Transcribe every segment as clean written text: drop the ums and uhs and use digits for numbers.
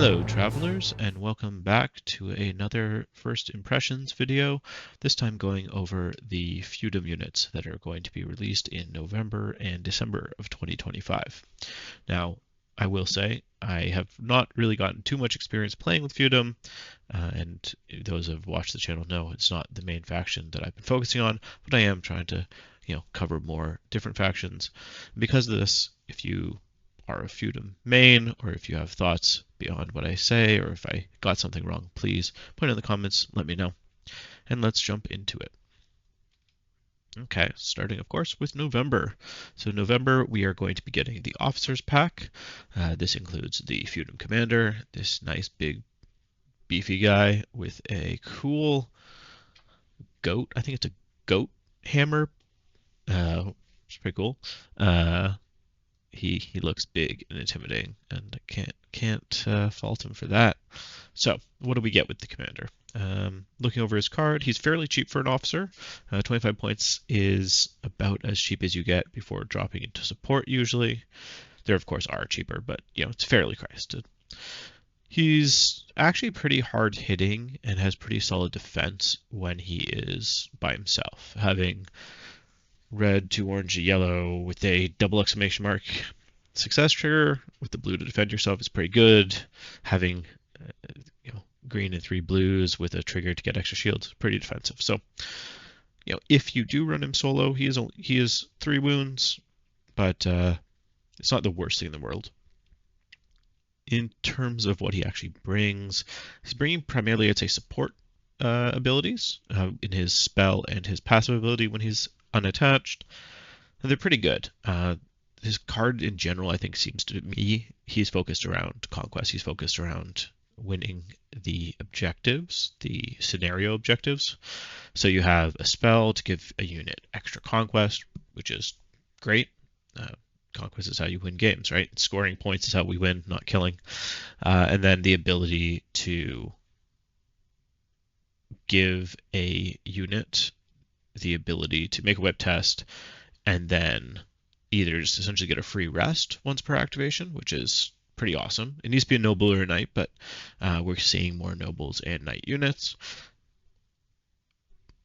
Hello travelers, and welcome back to another first impressions video, this time going over the Feudum units that are going to be released in November and December of 2025. Now, I will say, I have not really gotten too much experience playing with Feudum, and those who have watched the channel know it's not the main faction that I've been focusing on, but I am trying to, cover more different factions. And because of this, if you are a Feudum main, or if you have thoughts beyond what I say, or if I got something wrong, please put it in the comments, let me know. And let's jump into it. Okay, starting of course with November. So November, we are going to be getting the Officers Pack. This includes the Feudum Commander, this nice big beefy guy with a cool goat. I think it's a goat hammer. It's pretty cool. He looks big and intimidating, and I can't fault him for that. So, what do we get with the commander? Looking over his card, he's fairly cheap for an officer. 25 points is about as cheap as you get before dropping into support usually. There, of course, are cheaper, but it's fairly priced. He's actually pretty hard hitting and has pretty solid defense when he is by himself, having red to orange to yellow with a double exclamation mark success trigger with the blue to defend yourself is pretty good. Having green and 3 blues with a trigger to get extra shields, pretty defensive. So if you do run him solo, he is 3 wounds, but it's not the worst thing in the world. In terms of what he actually brings, he's bringing primarily, I'd say, support abilities in his spell and his passive ability when he's unattached, and they're pretty good. His card in general, I think, seems to me, he's focused around conquest. He's focused around winning the objectives, the scenario objectives. So you have a spell to give a unit extra conquest, which is great. Conquest is how you win games, right? Scoring points is how we win, not killing. And then the ability to give a unit the ability to make a whip test and then either just essentially get a free rest once per activation, which is pretty awesome. It needs to be a noble or a knight, but we're seeing more nobles and knight units.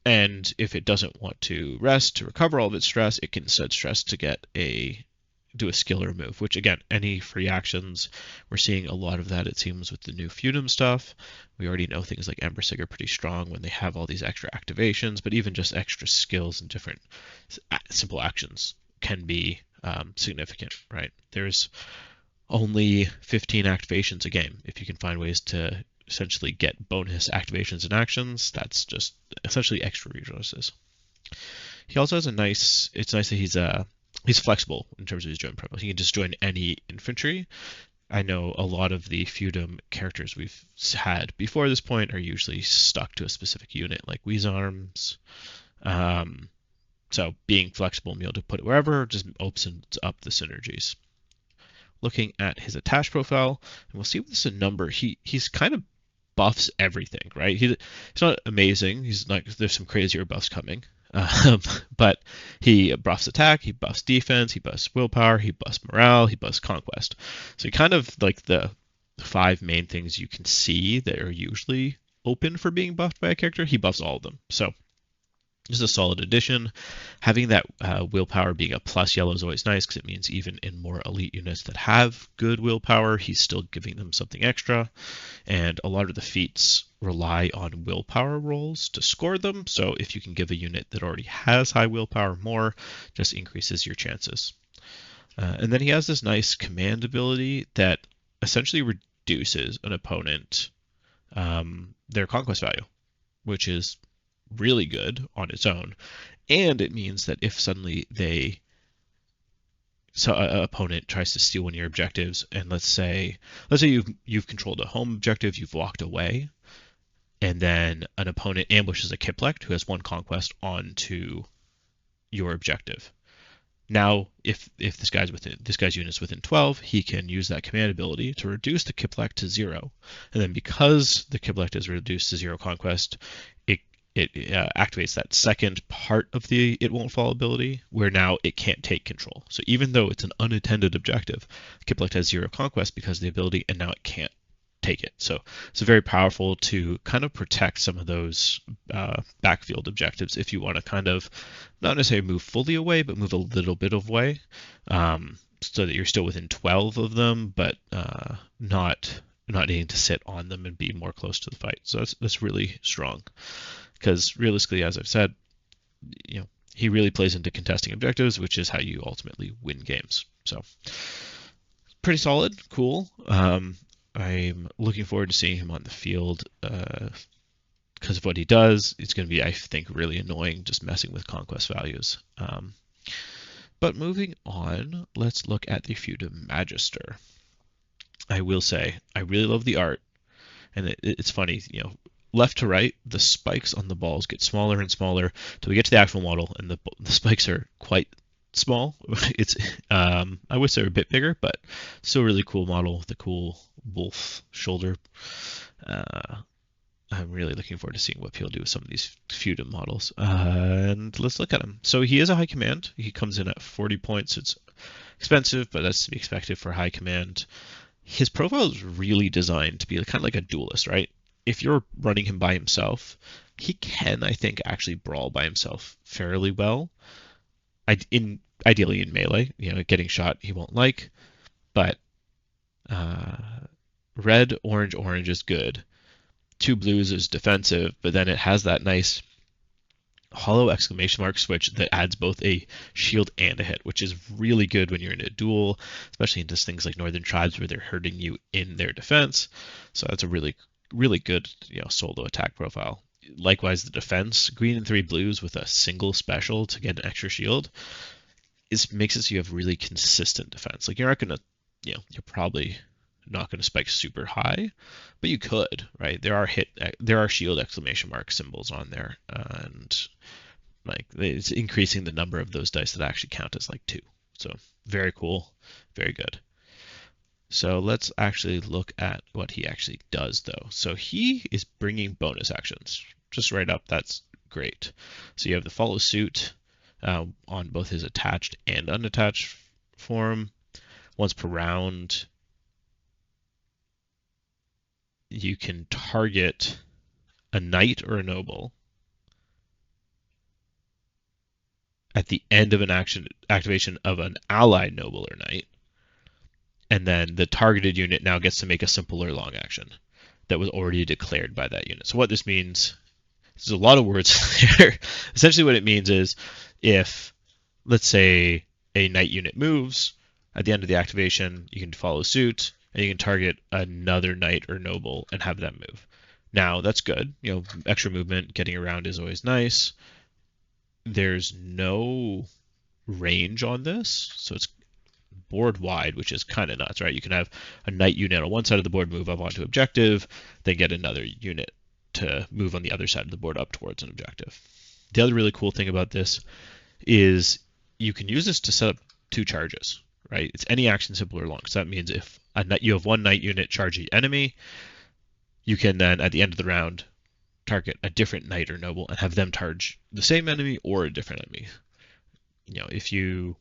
And if it doesn't want to rest to recover all of its stress, it can instead stress to do a skill or move, which again, any free actions, we're seeing a lot of that, it seems, with the new Feudum stuff. We already know things like Embersig are pretty strong when they have all these extra activations, but even just extra skills and different simple actions can be significant, right? There's only 15 activations a game. If you can find ways to essentially get bonus activations and actions, that's just essentially extra resources. He also has it's nice that he's flexible in terms of his join profile. He can just join any infantry. I know a lot of the Feudum characters we've had before this point are usually stuck to a specific unit, like Weezarms. So being flexible and being able to put it wherever just opens up the synergies. Looking at his attached profile, and we'll see if this is a number. He's kind of buffs everything, right? He's not amazing. He's like, there's some crazier buffs coming. But he buffs attack, he buffs defense, he buffs willpower, he buffs morale, he buffs conquest. So he kind of like the 5 main things you can see that are usually open for being buffed by a character, he buffs all of them. So just a solid addition. Having that willpower being a plus yellow is always nice because it means even in more elite units that have good willpower, he's still giving them something extra. And a lot of the feats rely on willpower rolls to score them. So if you can give a unit that already has high willpower more, just increases your chances. And then he has this nice command ability that essentially reduces an opponent their conquest value, which is really good on its own. And it means that if suddenly an opponent tries to steal one of your objectives, and let's say you've controlled a home objective, you've walked away, and then an opponent ambushes a Kiplect who has 1 conquest onto your objective. Now, if this guy's unit's within 12, he can use that command ability to reduce the Kiplect to 0. And then because the Kiplect is reduced to 0 conquest, it activates that second part of the It Won't Fall ability, where now it can't take control. So even though it's an unattended objective, Kiplect has 0 conquest because of the ability, and now it can't take it. So it's very powerful to kind of protect some of those backfield objectives if you want to kind of not necessarily move fully away, but move a little bit away, so that you're still within 12 of them, but not needing to sit on them and be more close to the fight. So that's really strong, because realistically, as I've said, he really plays into contesting objectives, which is how you ultimately win games. So pretty solid, cool. I'm looking forward to seeing him on the field because of what he does. It's going to be, I think, really annoying just messing with conquest values. But moving on, let's look at the Feudum Magister. I will say, I really love the art, and it's funny, left to right, the spikes on the balls get smaller and smaller till we get to the actual model, and the spikes are quite small. It's I wish they were a bit bigger, but still really cool model with the cool wolf shoulder. I'm really looking forward to seeing what he'll do with some of these Feudum models. And let's look at him. So he is a high command. He comes in at 40 points. It's expensive, but that's to be expected for high command. His profile is really designed to be kind of like a duelist, right? If you're running him by himself, he can, I think, actually brawl by himself fairly well. Ideally in melee, getting shot he won't like, but red, orange is good. 2 blues is defensive, but then it has that nice hollow exclamation mark switch that adds both a shield and a hit, which is really good when you're in a duel, especially in just things like Northern Tribes where they're hurting you in their defense. So that's a really, really good solo attack profile. Likewise, the defense, green and 3 blues with a single special to get an extra shield, makes it so you have really consistent defense. Like, you're not gonna, you're probably not gonna spike super high, but you could, right? There are shield exclamation mark symbols on there, and like it's increasing the number of those dice that actually count as like 2. So very cool, very good. So let's actually look at what he actually does, though. So he is bringing bonus actions just right up. That's great. So you have the follow suit on both his attached and unattached form. Once per round, you can target a knight or a noble at the end of an activation of an allied noble or knight. And then the targeted unit now gets to make a simple or long action that was already declared by that unit. So what this means, there's a lot of words there. Essentially what it means is if, let's say, a knight unit moves, at the end of the activation, you can follow suit, and you can target another knight or noble and have them move. Now, that's good. Extra movement, getting around is always nice. There's no range on this, so it's board wide, which is kind of nuts, right? You can have a knight unit on one side of the board move up onto objective, then get another unit to move on the other side of the board up towards an objective. The other really cool thing about this is you can use this to set up 2 charges, right? It's any action, simple or long. So that means if you have one knight unit charge the enemy, you can then at the end of the round target a different knight or noble and have them charge the same enemy or a different enemy. If you,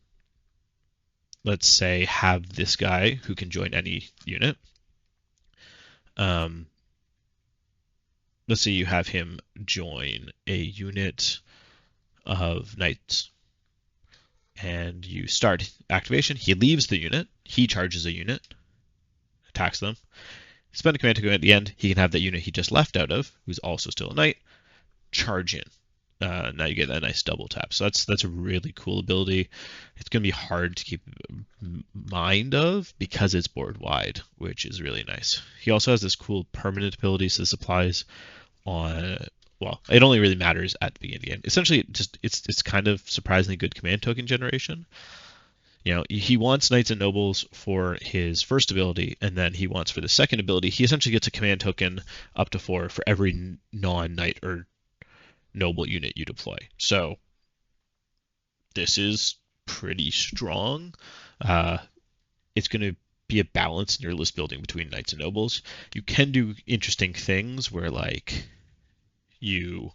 let's say, have this guy who can join any unit. Let's say you have him join a unit of knights, and you start activation. He leaves the unit. He charges a unit, attacks them. Spend a command to go at the end. He can have that unit he just left out of, who's also still a knight, charge in. Now you get that nice double tap. So that's a really cool ability. It's going to be hard to keep mind of because it's board wide, which is really nice. He also has this cool permanent ability, so this applies on, well, it only really matters at the beginning of the game. Essentially, it's kind of surprisingly good command token generation. He wants knights and nobles for his first ability, and then he wants for the second ability, he essentially gets a command token up to 4 for every non-knight or noble unit you deploy. So this is pretty strong. It's going to be a balance in your list building between knights and nobles. You can do interesting things where, like, you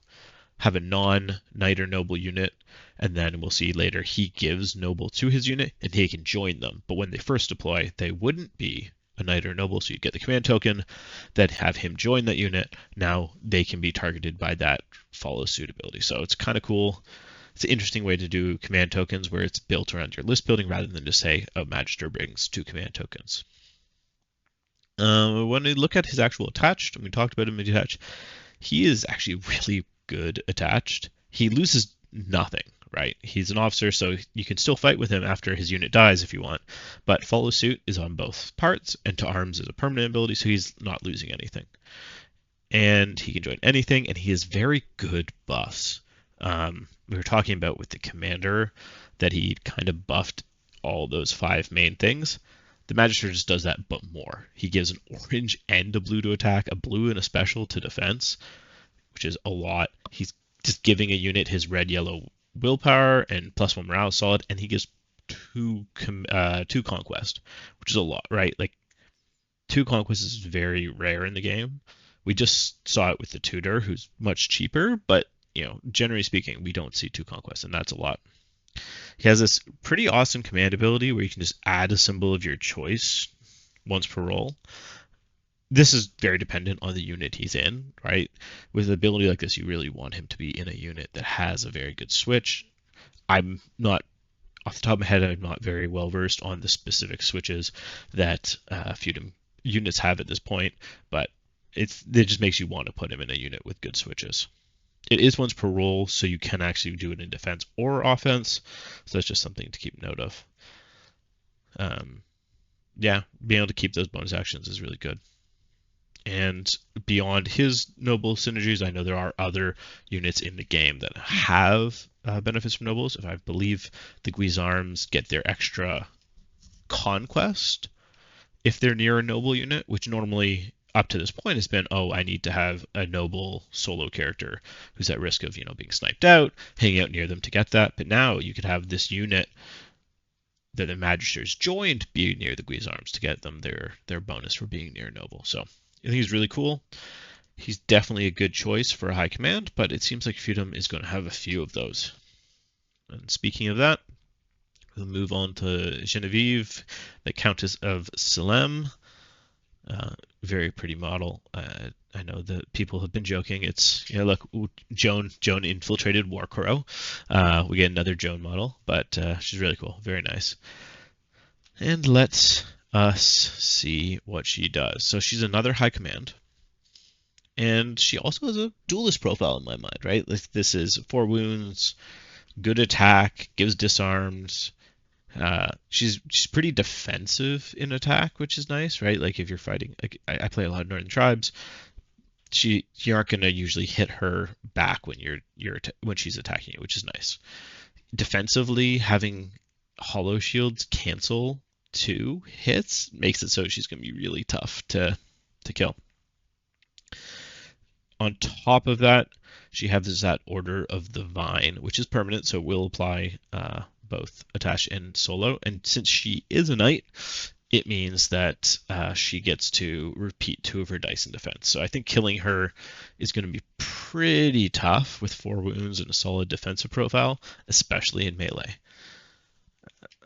have a non-knight or noble unit, and then we'll see later he gives noble to his unit, and he can join them. But when they first deploy, they wouldn't be a knight or a noble, so you get the command token, then have him join that unit. Now they can be targeted by that follow suit ability. So it's kind of cool. It's an interesting way to do command tokens where it's built around your list building rather than just say a magister brings 2 command tokens. When we look at his actual attached, and we talked about him attached, he is actually really good attached. He loses nothing, right? He's an officer, so you can still fight with him after his unit dies if you want. But follow suit is on both parts, and to arms is a permanent ability, so he's not losing anything. And he can join anything, and he has very good buffs. We were talking about with the commander that he kind of buffed all those 5 main things. The Magister just does that, but more. He gives an orange and a blue to attack, a blue and a special to defense, which is a lot. He's just giving a unit his red-yellow willpower and +1 morale solid, and he gives 2 conquest, which is a lot, right? Like 2 conquest is very rare in the game. We just saw it with the tutor, who's much cheaper, but generally speaking, we don't see 2 conquests, and that's a lot. He has this pretty awesome command ability where you can just add a symbol of your choice once per roll. This is very dependent on the unit he's in, right? With an ability like this, you really want him to be in a unit that has a very good switch. I'm not, off the top of my head, I'm not very well versed on the specific switches that Feudum units have at this point, but it just makes you want to put him in a unit with good switches. It is once per roll, so you can actually do it in defense or offense. So that's just something to keep note of. Yeah, being able to keep those bonus actions is really good. And beyond his noble synergies, I know there are other units in the game that have benefits from nobles. If I believe the Guisarmes get their extra conquest if they're near a noble unit, which normally up to this point has been, oh, I need to have a noble solo character who's at risk of, being sniped out, hanging out near them to get that. But now you could have this unit that the Magisters joined be near the Guisarmes to get them their bonus for being near noble. So I think he's really cool. He's definitely a good choice for a high command, but it seems like Feudum is going to have a few of those. And speaking of that, we'll move on to Genevieve, the Countess of Silem. Very pretty model. I know that people have been joking. It's look, Joan infiltrated Warcrow. We get another Joan model, but she's really cool, very nice. And let's us see what she does. So she's another high command, and she also has a duelist profile in my mind, right? This is 4 wounds, good attack, gives disarms. She's pretty defensive in attack, which is nice, right? Like if you're fighting, like I play a lot of Northern tribes, you aren't gonna usually hit her back when when she's attacking you, which is nice. Defensively, having hollow shields cancel 2 hits makes it so she's gonna be really tough to kill. On top of that, she has that Order of the Vine, which is permanent, so it will apply both attached and solo. And since she is a knight, it means that she gets to repeat 2 of her dice in defense. So I think killing her is going to be pretty tough with 4 wounds and a solid defensive profile, especially in melee.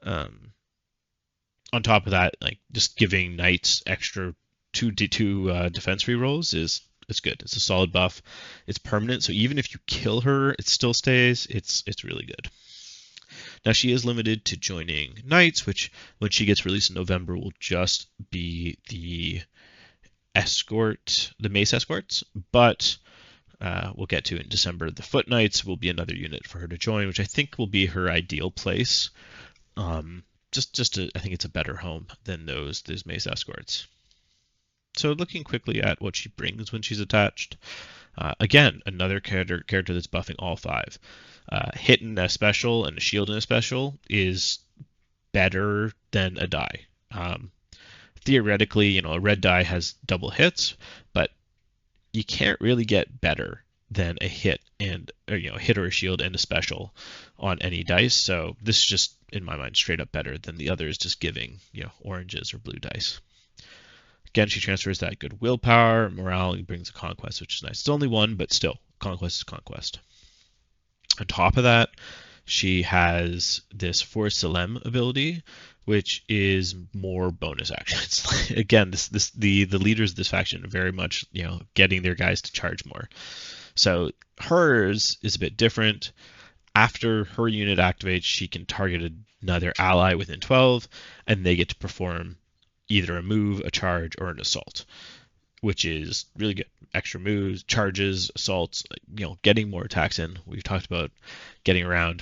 On top of that, like just giving knights extra 2 defense rerolls is good. It's a solid buff. It's permanent, so even if you kill her, it still stays. It's really good. Now she is limited to joining knights, which when she gets released in November will just be the escort, the mace escorts, but we'll get to in December. The Foot Knights will be another unit for her to join, which I think will be her ideal place. I think it's a better home than those mace escorts. So looking quickly at what she brings when she's attached, again, another character that's buffing all 5. Hit in a special and a shield in a special is better than a die. Theoretically, a red die has double hits, but you can't really get better than a hit hit or a shield and a special on any dice. So this is just, in my mind, straight up better than the others just giving oranges or blue dice. Again, she transfers that good willpower, morale, and brings a conquest, which is nice. It's only 1, but still, conquest is conquest. On top of that, she has this for Silem ability, which is more bonus actions. Again, the leaders of this faction are very much, getting their guys to charge more. So hers is a bit different. After her unit activates, she can target another ally within 12, and they get to perform either a move, a charge, or an assault, which is really good. Extra moves, charges, assaults, getting more attacks in. We've talked about getting around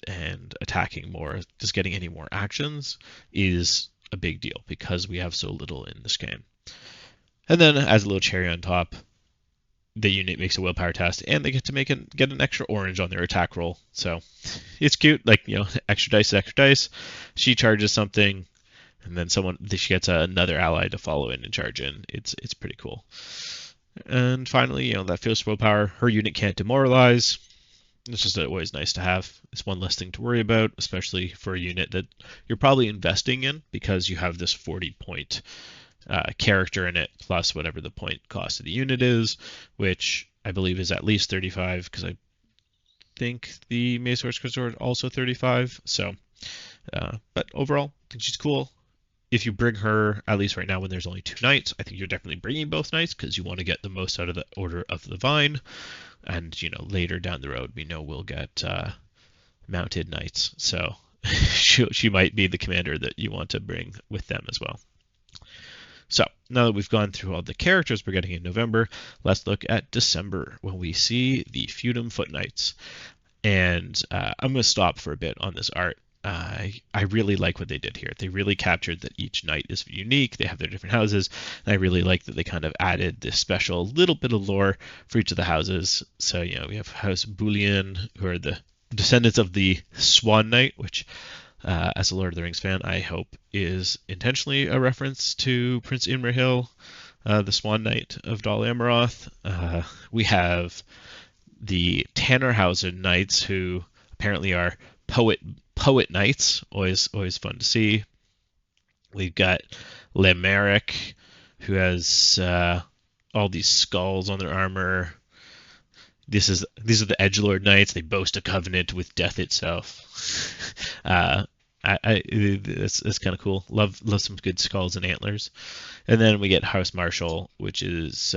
and attacking more. Just getting any more actions is a big deal because we have so little in this game. And then, as a little cherry on top, the unit makes a willpower test, and they get to get an extra orange on their attack roll. So it's cute, extra dice. She charges something, and then she gets another ally to follow in and charge in. It's pretty cool. And finally, that fierce willpower. Her unit can't demoralize. It's just always nice to have. It's one less thing to worry about, especially for a unit that you're probably investing in because you have this 40-point character in it, plus whatever the point cost of the unit is, which I believe is at least 35, because I think the Mace's Consort also 35. So, but overall, I think she's cool. If you bring her, at least right now when there's only 2 knights, I think you're definitely bringing both knights because you want to get the most out of the Order of the Vine. And, later down the road, we know we'll get mounted knights. So she might be the commander that you want to bring with them as well. So now that we've gone through all the characters we're getting in November, let's look at December when we see the Feudom Foot Knights. And I'm going to stop for a bit on this art. I really like what they did here. They really captured that each knight is unique. They have their different houses. And I really like that they kind of added this special little bit of lore for each of the houses. So, we have House Bouillon, who are the descendants of the Swan Knight, which, as a Lord of the Rings fan, I hope is intentionally a reference to Prince Imrahil, the Swan Knight of Dol Amroth. We have the Tannerhausen Knights, who apparently are poet knights, always fun to see. We've got Lemeric, who has all these skulls on their armor. These are the Edgelord Knights. They boast a covenant with death itself. It's kind of cool. Love some good skulls and antlers. And then we get House Marshall, which is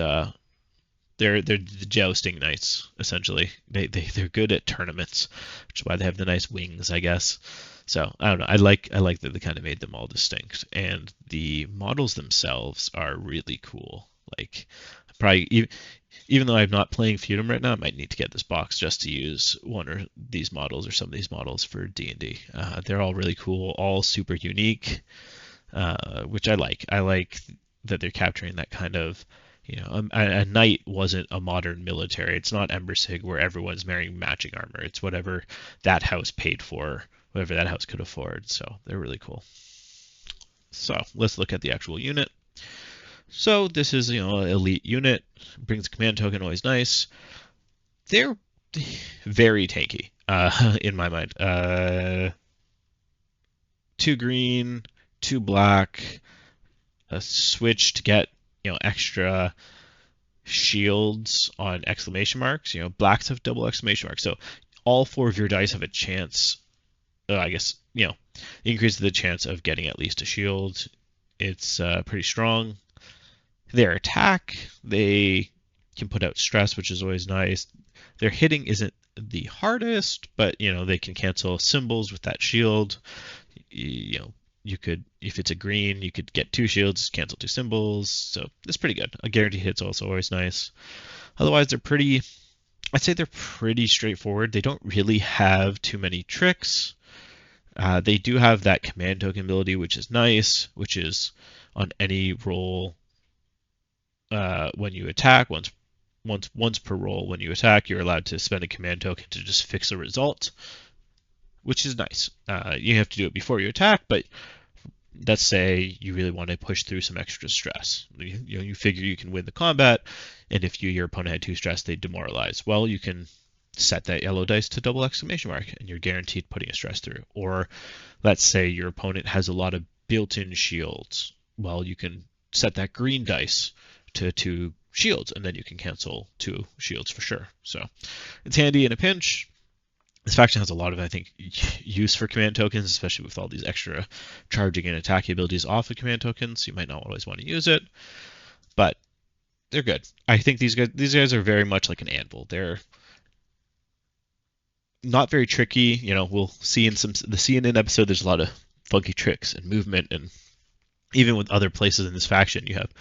they're the jousting knights essentially. They're good at tournaments, which is why they have the nice wings, I guess. So I don't know. I like that they kind of made them all distinct, and the models themselves are really cool. Like probably even though I'm not playing Feudum right now, I might need to get this box just to use one or these models or some of these models for D&D. They're all really cool, all super unique, which I like. I like that they're capturing that kind of, a knight wasn't a modern military. It's not Embersig where everyone's wearing matching armor. It's whatever that house paid for, whatever that house could afford. So they're really cool. So let's look at the actual unit. So this is, an elite unit. Brings a command token, always nice. They're very tanky, in my mind. 2 green, 2 black, a switch to get, extra shields on exclamation marks. Blacks have double exclamation marks. So all 4 of your dice have a chance, I guess, increase the chance of getting at least a shield. It's pretty strong. Their attack, they can put out stress, which is always nice. Their hitting isn't the hardest, but they can cancel symbols with that shield. You could, if it's a green, you could get 2 shields, cancel 2 symbols. So it's pretty good. A guaranteed hit's also always nice. Otherwise, I'd say they're pretty straightforward. They don't really have too many tricks. They do have that command token ability, which is nice, which is on any roll. When you attack, once per roll, when you attack, you're allowed to spend a command token to just fix a result, which is nice. You have to do it before you attack, but let's say you really want to push through some extra stress. You figure you can win the combat, and if your opponent had 2 stress, they demoralize. Well, you can set that yellow dice to double exclamation mark, and you're guaranteed putting a stress through. Or let's say your opponent has a lot of built-in shields. Well, you can set that green dice to 2 shields, and then you can cancel 2 shields for sure. So it's handy in a pinch. This faction has a lot of, I think, use for command tokens, especially with all these extra charging and attacking abilities off of command tokens. You might not always want to use it, but they're good. I think these guys are very much like an anvil. They're not very tricky. We'll see in the CNN episode. There's a lot of funky tricks and movement, and even with other places in this faction, you have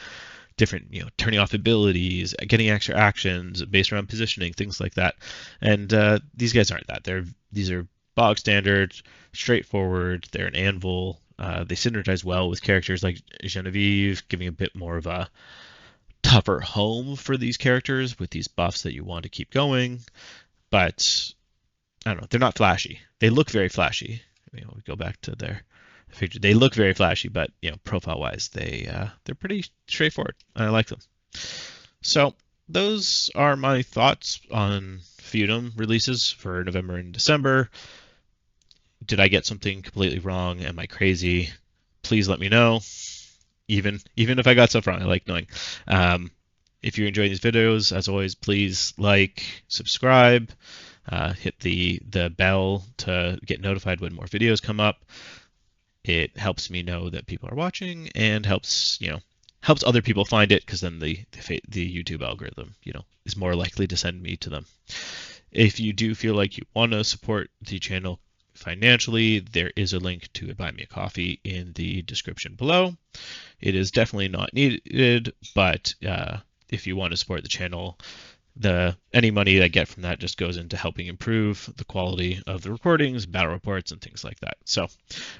different, turning off abilities, getting extra actions based around positioning, things like that. And these guys aren't that. These are bog standard, straightforward. They're an anvil. They synergize well with characters like Genevieve, giving a bit more of a tougher home for these characters with these buffs that you want to keep going. But I don't know. They're not flashy. They look very flashy. We go back to their feature. They look very flashy, but profile-wise, they're pretty straightforward. I like them. So those are my thoughts on Feudum releases for November and December. Did I get something completely wrong? Am I crazy? Please let me know. Even if I got stuff wrong, I like knowing. If you're enjoying these videos, as always, please like, subscribe, hit the bell to get notified when more videos come up. It helps me know that people are watching and helps other people find it, because then the YouTube algorithm is more likely to send me to them. If you do feel like you want to support the channel financially, there is a link to Buy Me a Coffee in the description below. It is definitely not needed, but if you want to support the channel, any money I get from that just goes into helping improve the quality of the recordings, battle reports, and things like that. So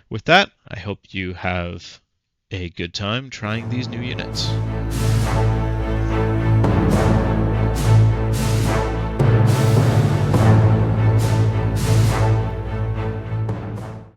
with that, I hope you have a good time trying these new units.